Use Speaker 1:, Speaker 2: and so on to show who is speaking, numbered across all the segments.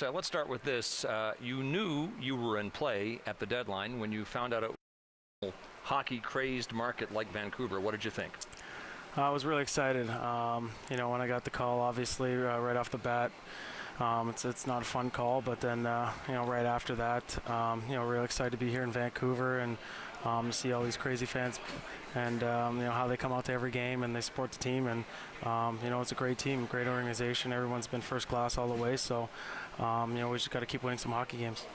Speaker 1: let's start with this. You knew you were in play at the deadline when you found out it was a hockey-crazed market like Vancouver. What did you think?
Speaker 2: I was really excited. When I got the call, obviously, right off the bat, it's not a fun call, but then, right after that, really excited to be here in Vancouver and see all these crazy fans and, how they come out to every game and they support the team. And, it's a great team, great organization. Everyone's been first class all the way. So, we just got to keep winning some hockey games.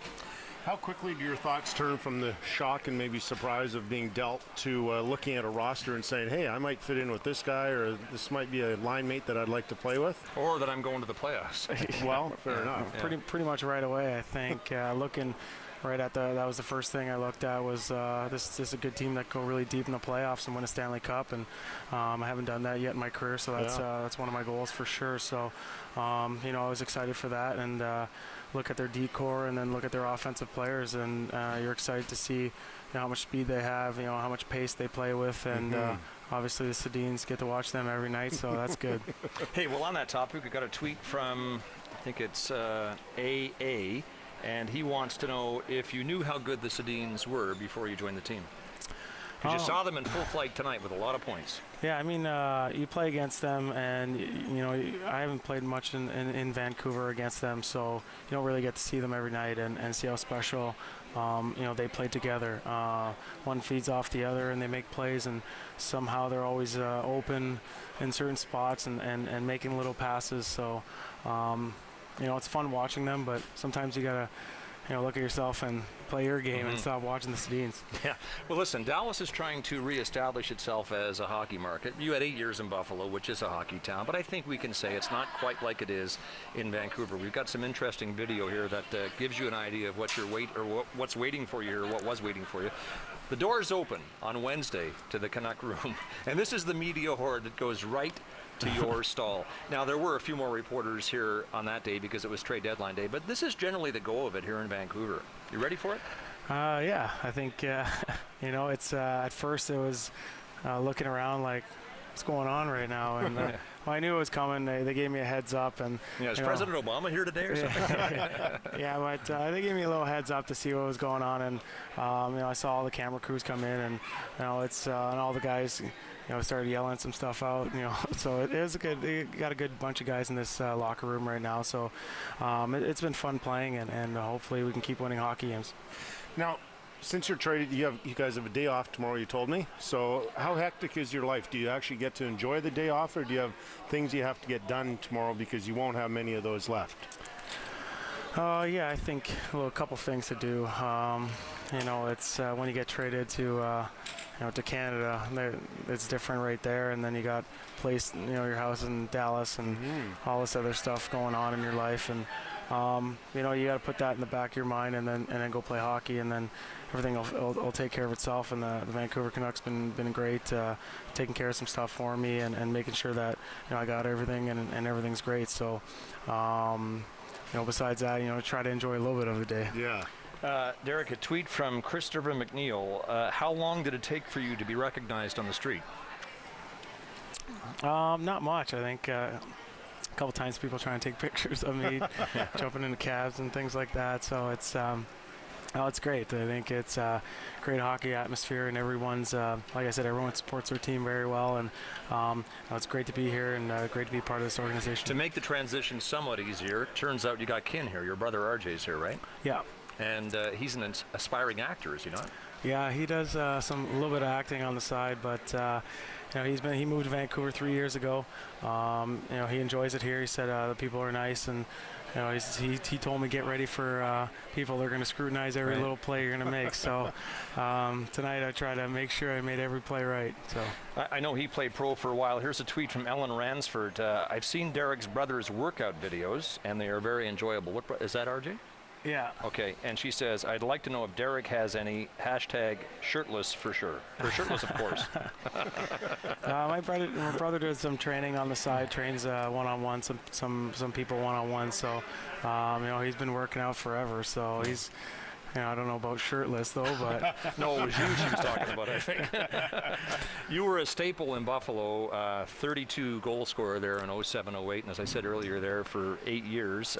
Speaker 3: How quickly do your thoughts turn from the shock and maybe surprise of being dealt to looking at a roster and saying, hey, I might fit in with this guy, or this might be a line mate that I'd like to play with?
Speaker 1: Or that I'm going to the playoffs.
Speaker 3: Well, fair enough.
Speaker 2: Yeah. Pretty much right away, I think. Looking right at that was the first thing I looked at was this is a good team that go really deep in the playoffs and win a Stanley Cup, and I haven't done that yet in my career, so that's one of my goals for sure. So, I was excited for that, and look at their decor and then look at their offensive players, and you're excited to see how much speed they have, how much pace they play with, and obviously the Sedins get to watch them every night, so that's good.
Speaker 1: Hey, well, on that topic, we got a tweet from, I think it's AA, and he wants to know if you knew how good the Sedins were before you joined the team. Because you saw them in full flight tonight with a lot of points.
Speaker 2: Yeah, I mean, you play against them, and, I haven't played much in Vancouver against them, so you don't really get to see them every night and see how special, they play together. One feeds off the other, and they make plays, and somehow they're always open in certain spots and making little passes. So, it's fun watching them, but sometimes you got to look at yourself and play your game and stop watching the Sedins.
Speaker 1: Yeah. Well, listen, Dallas is trying to reestablish itself as a hockey market. You had 8 years in Buffalo, which is a hockey town, but I think we can say it's not quite like it is in Vancouver. We've got some interesting video here that gives you an idea of what's waiting for you here, what was waiting for you. The doors open on Wednesday to the Canuck room, and this is the media horde that goes right to your stall. Now, there were a few more reporters here on that day because it was trade deadline day, but this is generally the go of it here in Vancouver. You ready for it?
Speaker 2: Yeah, I think, it's at first it was looking around like, what's going on right now? And well, I knew it was coming. They gave me a heads up. And
Speaker 1: is President Obama here today or something?
Speaker 2: Yeah, but they gave me a little heads up to see what was going on. And, I saw all the camera crews come in, and, and all the guys, started yelling some stuff out, so it is they got a good bunch of guys in this locker room right now. So it's been fun playing, and hopefully we can keep winning hockey games.
Speaker 3: Now, since you're traded, you guys have a day off tomorrow, you told me. So how hectic is your life? Do you actually get to enjoy the day off, or do you have things you have to get done tomorrow because you won't have many of those left?
Speaker 2: Yeah, I think a couple things to do. It's when you get traded to Canada, it's different right there, and then you got your house in Dallas and all this other stuff going on in your life, and you got to put that in the back of your mind, and then go play hockey, and then everything will take care of itself. And the Vancouver Canucks been great, taking care of some stuff for me, and making sure that I got everything, and everything's great. So besides that, try to enjoy a little bit of the day.
Speaker 3: Yeah.
Speaker 1: Derek, a tweet from Christopher McNeil. How long did it take for you to be recognized on the street?
Speaker 2: Not much. I think a couple times people trying to take pictures of me jumping into cabs and things like that. So it's great. I think it's a great hockey atmosphere, and everyone's, like I said, everyone supports their team very well, and it's great to be here and great to be part of this organization.
Speaker 1: To make the transition somewhat easier, it turns out you got Kin here. Your brother RJ's here, right?
Speaker 2: Yeah.
Speaker 1: And he's an aspiring actor, is he not?
Speaker 2: Yeah, he does a little bit of acting on the side, but he moved to Vancouver 3 years ago. He enjoys it here. He said the people are nice, and he told me get ready for people that are going to scrutinize every little play you're going to make. So tonight I try to make sure I made every play right. So
Speaker 1: I know he played pro for a while. Here's a tweet from Ellen Ransford. I've seen Derek's brother's workout videos, and they are very enjoyable. Is that RJ?
Speaker 2: Yeah.
Speaker 1: Okay, and she says, I'd like to know if Derek has any hashtag shirtless for sure. Or shirtless, of course.
Speaker 2: My brother does some training on the side, trains one-on-one, some people one-on-one. So, he's been working out forever. So he's I don't know about shirtless though, but
Speaker 1: No, it was you she was talking about, I think. You were a staple in Buffalo, 32 goal scorer there in 07-08, and as I said earlier, there for 8 years.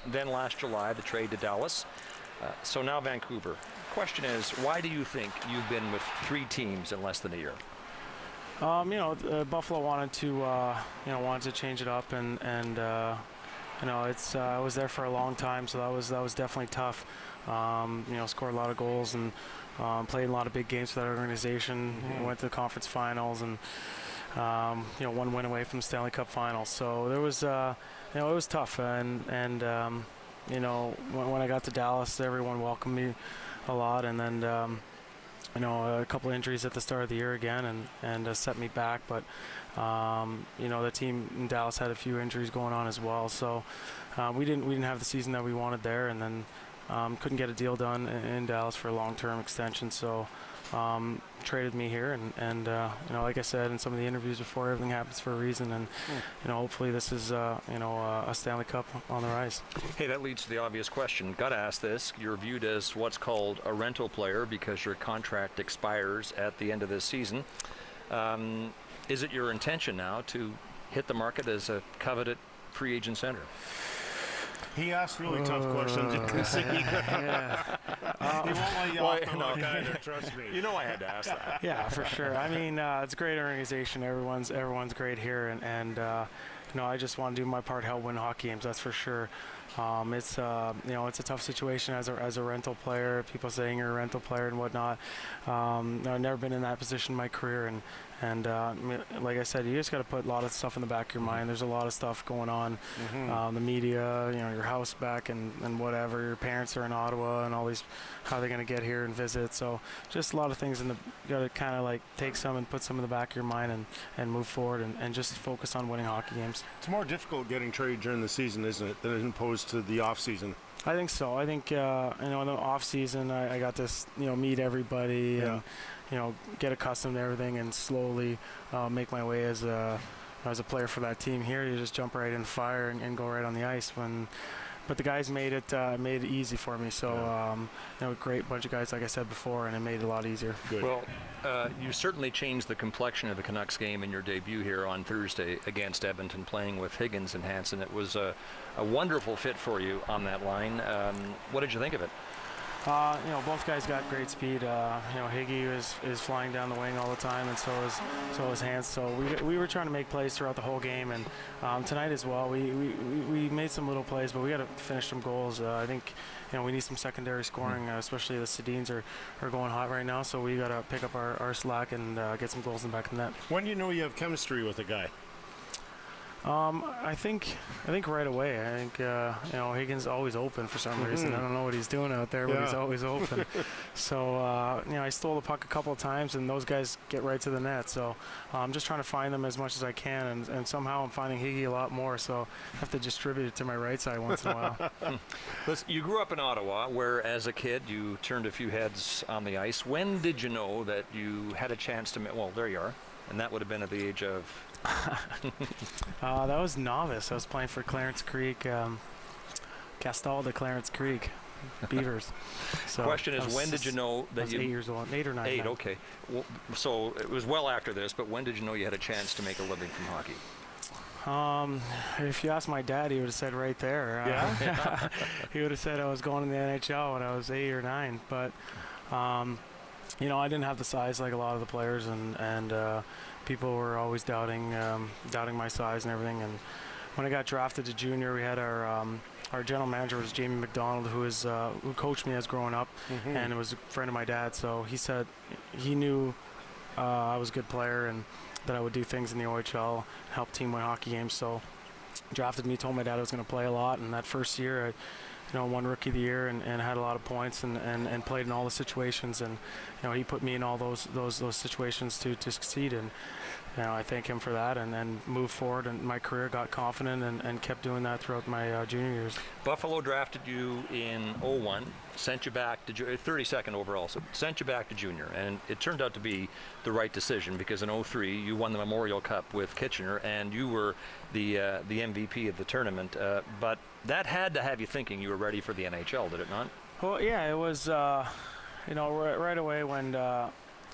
Speaker 1: Then last July, the trade to Dallas. So now Vancouver. Question is, why do you think you've been with 3 teams in less than a year?
Speaker 2: Buffalo wanted to change it up, and I was there for a long time, so that was definitely tough. Scored a lot of goals and played a lot of big games for that organization. Went to the conference finals and one win away from the Stanley Cup Finals. So there was it was tough, and when I got to Dallas, everyone welcomed me a lot, and then a couple of injuries at the start of the year again, and set me back. But the team in Dallas had a few injuries going on as well, so we didn't have the season that we wanted there, and then couldn't get a deal done in Dallas for a long-term extension. So traded me here, and like I said in some of the interviews before, everything happens for a reason, and hopefully this is a Stanley Cup on the rise.
Speaker 1: Hey, that leads to the obvious question. Got to ask this. You're viewed as what's called a rental player because your contract expires at the end of this season. Is it your intention now to hit the market as a coveted free agent center?
Speaker 3: He asked really tough questions. You can see.
Speaker 2: Yeah.
Speaker 3: He won't let you off the hook either, trust me.
Speaker 1: You know I had to ask that.
Speaker 2: Yeah, for sure. I mean, it's a great organization. Everyone's great here, and I just want to do my part, help win hockey games. That's for sure. It's a tough situation as a rental player. People saying you're a rental player and whatnot. I've never been in that position in my career, and like I said, you just got to put a lot of stuff in the back of your mind. There's a lot of stuff going on, the media, your house back and whatever. Your parents are in Ottawa and all these, how they're going to get here and visit. So just a lot of things you got to kind of like take some and put some in the back of your mind and move forward and just focus on winning hockey games.
Speaker 3: It's more difficult getting traded during the season, isn't it, than opposed to the off season?
Speaker 2: I think so. I think in the off season I got to meet everybody and get accustomed to everything and slowly make my way as a player for that team. Here you just jump right in fire and go right on the ice. But the guys made it easy for me. So a great bunch of guys, like I said before, and it made it a lot easier.
Speaker 3: Good.
Speaker 1: Well, you certainly changed the complexion of the Canucks game in your debut here on Thursday against Edmonton, playing with Higgins and Hansen. It was a wonderful fit for you on that line. What did you think of it?
Speaker 2: Both guys got great speed. Higgy is flying down the wing all the time, and so is Hans. So we were trying to make plays throughout the whole game, and tonight as well. We made some little plays, but we got to finish some goals. I think we need some secondary scoring, especially the Sedins are going hot right now. So we got to pick up our slack and get some goals in the back of the net.
Speaker 3: When do you know you have chemistry with a guy?
Speaker 2: I think right away. I think Higgins always open for some reason. I don't know what he's doing out there, but he's always open. So I stole the puck a couple of times, and those guys get right to the net. So I'm just trying to find them as much as I can, and somehow I'm finding Higgy a lot more. So I have to distribute it to my right side once in a while.
Speaker 1: Listen, you grew up in Ottawa, where as a kid you turned a few heads on the ice. When did you know that you had a chance to? Well, there you are, and that would have been at the age of.
Speaker 2: That was novice. I was playing for Clarence Creek, Castal de Clarence Creek, Beavers. So
Speaker 1: question is, when did you know that you?
Speaker 2: 8 years old, 8 or 9.
Speaker 1: 8, okay. Well, so it was well after this, but when did you know you had a chance to make a living from hockey?
Speaker 2: If you asked my dad, he would have said right there.
Speaker 3: Yeah?
Speaker 2: He would have said I was going to the NHL when I was 8 or 9. But, I didn't have the size like a lot of the players, and people were always doubting my size and everything. And when I got drafted to junior, we had our general manager was Jamie McDonald, who coached me as growing up, and it was a friend of my dad. So he said he knew I was a good player and that I would do things in the OHL, help team win hockey games. So drafted me, told my dad I was going to play a lot. And that first year, I won Rookie of the Year and had a lot of points and played in all the situations. And he put me in all those situations to succeed. I thank him for that, and then moved forward in my career, got confident, and kept doing that throughout my junior years.
Speaker 1: Buffalo drafted you in 01, sent you back to 32nd overall, so sent you back to junior, and it turned out to be the right decision because in 03 you won the Memorial Cup with Kitchener, and you were the MVP of the tournament. But that had to have you thinking you were ready for the NHL, did it not?
Speaker 2: Well, yeah, it was. Right away when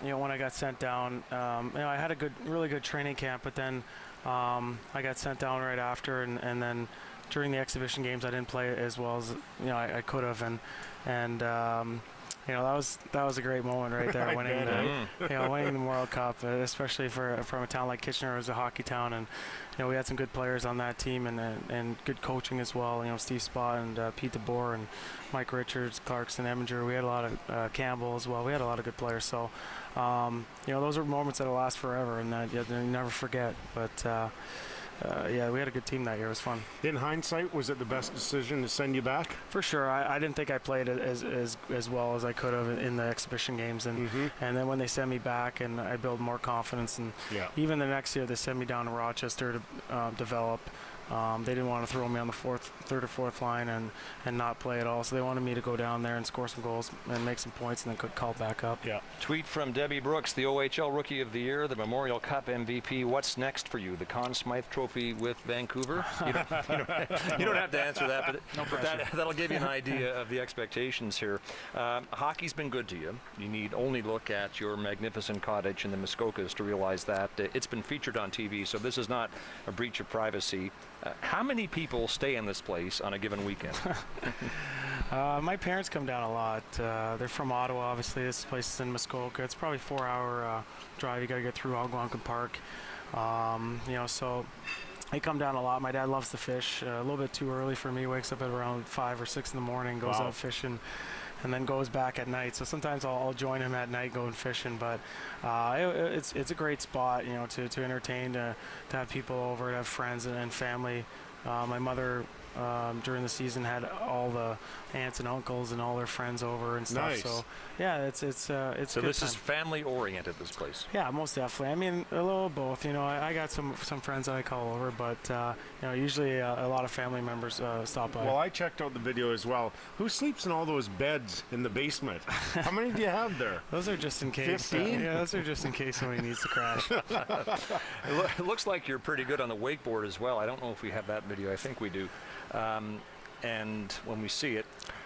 Speaker 2: when I got sent down, I had a really good training camp, but then I got sent down right after, and then during the exhibition games I didn't play as well as I could have, and that was a great moment right there, winning the Memorial Cup, especially from a town like Kitchener. It was a hockey town, and we had some good players on that team, and good coaching as well. Steve Spott and Pete DeBoer and Mike Richards, Clarkson, Eminger. We had a lot of Campbell as well. We had a lot of good players. So, those are moments that'll last forever, and that you never forget. But we had a good team that year. It was fun.
Speaker 3: In hindsight, was it the best decision to send you back?
Speaker 2: For sure. I didn't think I played as well as I could have in the exhibition games, and then when they sent me back, and I built more confidence, and even the next year they sent me down to Rochester to develop. They didn't want to throw me on the third or fourth line and not play at all, so they wanted me to go down there and score some goals and make some points, and then could call back up.
Speaker 3: Yeah.
Speaker 1: Tweet from Debbie Brooks, the OHL Rookie of the Year, the Memorial Cup MVP. What's next for you? The Conn Smythe Trophy with Vancouver? You don't have to answer that, but that'll give you an idea of the expectations here. Hockey's been good to you. You need only look at your magnificent cottage in the Muskokas to realize that. It's been featured on TV, so this is not a breach of privacy. How many people stay in this place on a given weekend?
Speaker 2: My parents come down a lot. They're from Ottawa, obviously. This place is in Muskoka. It's probably a 4-hour drive. You got to get through Algonquin Park. So they come down a lot. My dad loves to fish. A little bit too early for me. Wakes up at around 5 or 6 in the morning, goes out fishing, and then goes back at night. So sometimes I'll join him at night going fishing. But it's a great spot, to entertain, to have people over, to have friends and family. My mother during the season had all the aunts and uncles and all their friends over and stuff.
Speaker 3: Nice.
Speaker 2: So yeah, it's
Speaker 1: so this is family oriented, this place.
Speaker 2: Yeah, most definitely. I mean, a little of both. I got some friends that I call over, but usually a lot of family members stop by.
Speaker 3: Well, I checked out the video as well. Who sleeps in all those beds in the basement? How many do you have there?
Speaker 2: Those are just in case.
Speaker 3: 15?
Speaker 2: Yeah, those are just in case somebody needs to crash.
Speaker 1: It looks like you're pretty good on the wakeboard as well. I don't know if we have that video. I think we do. And when we see it,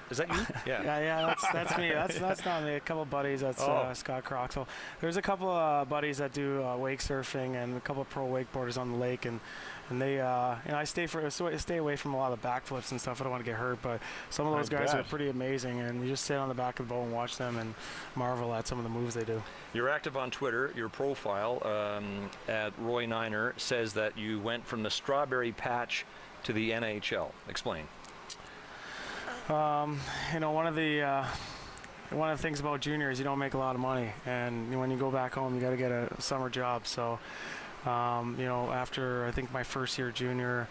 Speaker 1: is that you?
Speaker 2: Yeah, that's me. That's not me. A couple of buddies. That's Scott Croxall. There's a couple of buddies that do wake surfing, and a couple of pro wakeboarders on the lake, and they I stay away from a lot of the backflips and stuff. I don't want to get hurt, but some of those guys are pretty amazing, and you just sit on the back of the boat and watch them and marvel at some of the moves they do.
Speaker 1: You're active on Twitter. Your profile at Roy Niner says that you went from the Strawberry Patch to the NHL. Explain.
Speaker 2: One of the things about junior is you don't make a lot of money, and when you go back home, you got to get a summer job. So, after I think my first year junior,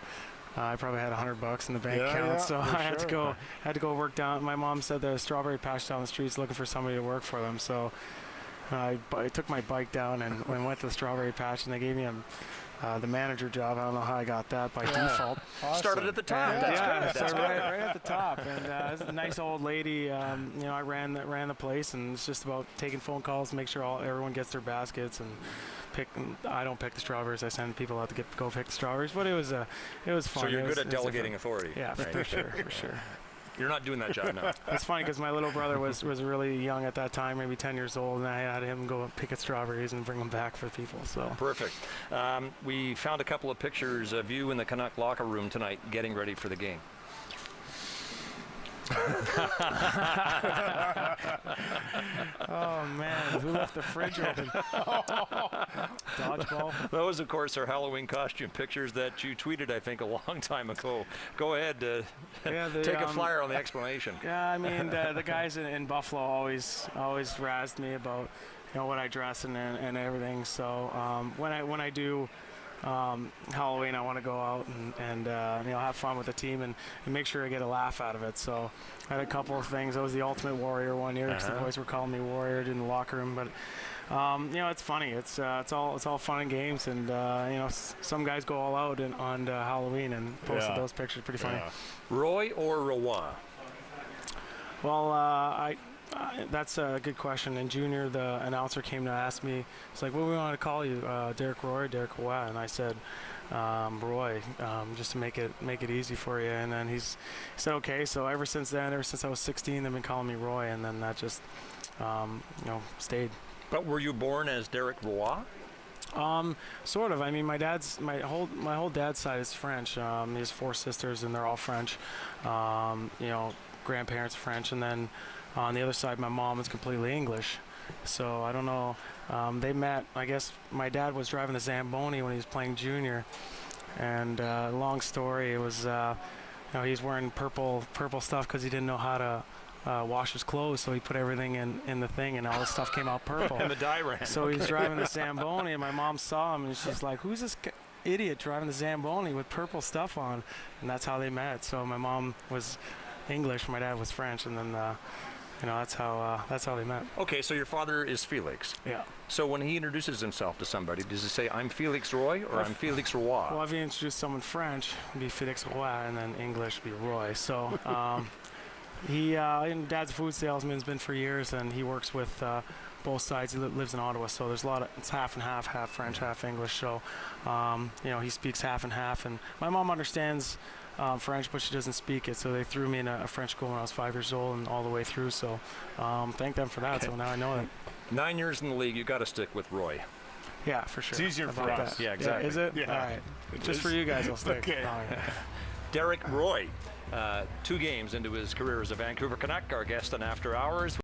Speaker 2: I probably had $100 in the bank account. So I had to go work down. My mom said the Strawberry Patch down the street's looking for somebody to work for them. So I took my bike down and went to the Strawberry Patch, and they gave me the manager job. I don't know how I got that by default.
Speaker 1: Awesome. Started at the top. That's
Speaker 2: right at the top. And this is a nice old lady. I ran the place, and it's just about taking phone calls, make sure everyone gets their baskets, and I don't pick the strawberries. I send people out to go pick the strawberries. But it was fun.
Speaker 1: So you're good at delegating authority.
Speaker 2: Yeah, right. for sure.
Speaker 1: You're not doing that job now.
Speaker 2: It's funny because my little brother was really young at that time, maybe 10 years old, and I had him go pick at strawberries and bring them back for people. So
Speaker 1: perfect. We found a couple of pictures of you in the Canuck locker room tonight getting ready for the game.
Speaker 2: Oh man, who left the fridge open? Dodgeball.
Speaker 1: Those, of course, are Halloween costume pictures that you tweeted, I think, a long time ago. Go ahead, take a flyer on the explanation.
Speaker 2: Yeah, I mean the guys in Buffalo always razzed me about what I dress and everything. So when I do Halloween, I want to go out and have fun with the team and make sure I get a laugh out of it. So I had a couple of things. I was the Ultimate Warrior one year because the boys were calling me Warrior in the locker room. But it's funny. It's all fun and games. And some guys go all out on Halloween and posted those pictures. Pretty funny.
Speaker 3: Yeah.
Speaker 1: Roy or Roy?
Speaker 2: Well, that's a good question. In junior, the announcer came to ask me, it's like, what do we want to call you, Derek Roy or Derek Roy? And I said, Roy, just to make it easy for you. And then he said, okay. So ever since then, ever since I was 16, they've been calling me Roy, and then that just, stayed.
Speaker 1: But were you born as Derek Roy?
Speaker 2: Sort of. I mean, my whole dad's side is French. He has 4 sisters, and they're all French. Grandparents French, and then on the other side, my mom is completely English. So I don't know. They met. I guess my dad was driving the Zamboni when he was playing junior, and long story. It was he's wearing purple stuff because he didn't know how to wash his clothes, so he put everything in the thing, and all the stuff came out purple.
Speaker 1: And the dye ran.
Speaker 2: So he's driving the Zamboni, and my mom saw him, and she's like, "Who's this idiot driving the Zamboni with purple stuff on?" And that's how they met. So my mom was English, my dad was French, and then that's how they met.
Speaker 1: Okay, so your father is Felix.
Speaker 2: Yeah.
Speaker 1: So when he introduces himself to somebody, does he say, "I'm Felix Roy" or "I'm Felix Roy"?
Speaker 2: Well, if you introduce someone French, it'd be Felix Roy, and then English be Roy. So Dad's a food salesman, has been for years, and he works with both sides. He lives in Ottawa, so there's it's half and half French, half English. So he speaks half and half, and my mom understands French, but she doesn't speak it. So they threw me in a French school when I was 5 years old and all the way through. So thank them for that. Okay. So now I know it.
Speaker 1: 9 years in the league, you got to stick with Roy.
Speaker 2: Yeah, for sure.
Speaker 3: It's easier for us.
Speaker 1: Yeah, exactly.
Speaker 2: Yeah, is it?
Speaker 3: Yeah.
Speaker 2: All right. Just for you guys, I'll stick.
Speaker 3: Okay.
Speaker 1: Derek Roy, 2 games into his career as a Vancouver Canuck, our guest on After Hours.